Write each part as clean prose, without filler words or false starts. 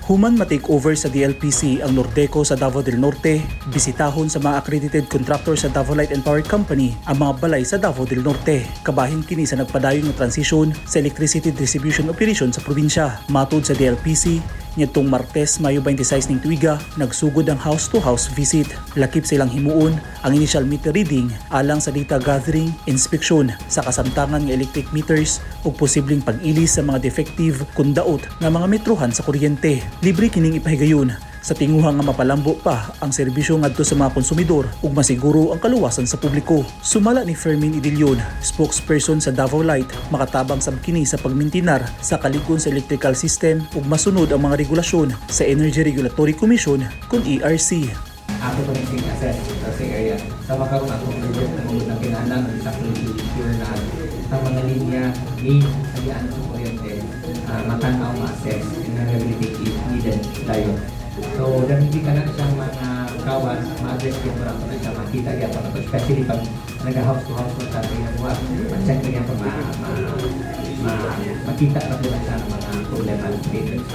Human ma-takeover sa DLPC ang Nordeco sa Davao del Norte, bisitahon sa mga accredited contractor sa Davao Light and Power Company ang mga balay sa Davao del Norte. Kabahin kini sa nagpadayon nga transisyon sa electricity distribution operation sa probinsya. Matud sa DLPC, nitong Martes, Mayo 26 ning tuiga, nagsugod ang house-to-house visit. Lakip silang himuon ang initial meter reading alang sa data gathering, inspeksyon sa kasamtangan ng electric meters ug posibleng pag-ilis sa mga defective kundaot nga mga metrohan sa kuryente. Libre kining ipahigayon sa tinguha nga mapalambo pa ang serbisyo ngadto sa mga konsumidor ug masiguro ang kaluwasan sa publiko. Sumala ni Fermin Idilion, spokesperson sa Davao Light, makatabang sab kini sa pagmintinar sa kalikon sa electrical system ug masunod ang mga regulasyon sa Energy Regulatory Commission kun ERC. Ako pa rin assess sa area. Sa makaroon akong project na kinahanglan ng isang secure na sa mga linya main sa diyaan ng kuryente, matanaw ma-assess and rehabilitate if needed tayo. So, dahil hindi ka lang siyang mga kawan, ma-address yung marami na siya makita niya pa ito, especially pag nag-house to house na tayo yung buwan, ma-check niya pa makita na po na siya ng mga problema at statements.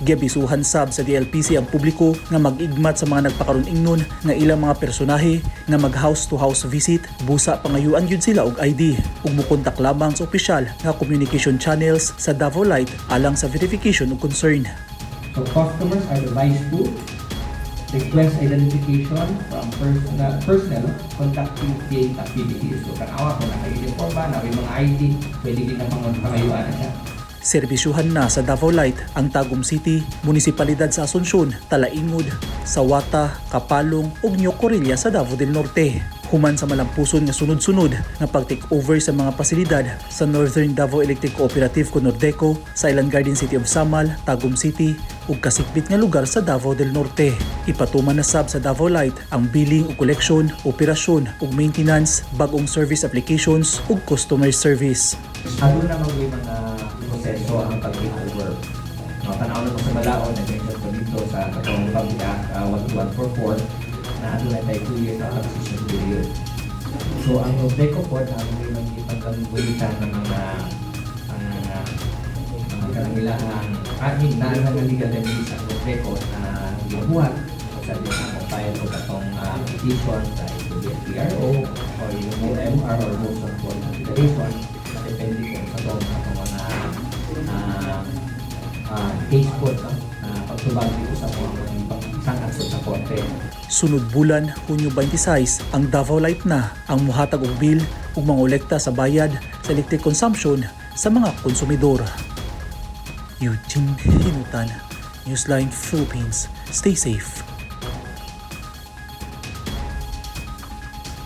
Gibisuhan sab sa DLPC ang publiko nga mag-igmat sa mga nagpakaron ingnon nga ilang mga personahe nga mag house to house visit, busa pangayuan yun sila og ID ug mukontak lamang sa opisyal nga communication channels sa Davao Light alang sa verification ug concern. So customers are advised to request identification from personnel conducting field activities. So tanawa kung naka-uniform ba, na may mga ID, pwede din na pangayuan na siya. Serbisyuhan na sa Davao Light ang Tagum City, Munisipalidad sa Asunsyon, Talaingod, Sawata, Kapalong ug New Corilla sa Davao del Norte. Human sa malampuson nga sunod-sunod nga pag-take over sa mga pasilidad sa Northern Davao Electric Cooperative con Nordeco sa Island Garden City of Samal, Tagum City ug kasikbit nga lugar sa Davao del Norte. Ipatuman na sab sa Davao Light ang billing ug collection, operasyon ug maintenance, bagong service applications ug customer service. Ano na mga proseso ang pag-take over? Tanaw na sa Balaod, nag-mention ko dito sa katong Public Act 12144 na ano na tayo 2 years na transition period. So ang Nordeco po na may ipagkagulitan ng mga kanangilahang na ang legal remedies ang Nordeco na ginabuhat sa diyan ang compile ko katong petition sa PRO o yung MR or motion for consideration na depende kung sa mga case po na pagtubag dito sa mga isang aksyon sa korte. Sunod bulan, Hunyo 26, ang Davao Light na ang muhatag og bill ug mangolekta sa bayad sa electric consumption sa mga konsumidor. Eugene Hinutan, Newsline Philippines. Stay safe.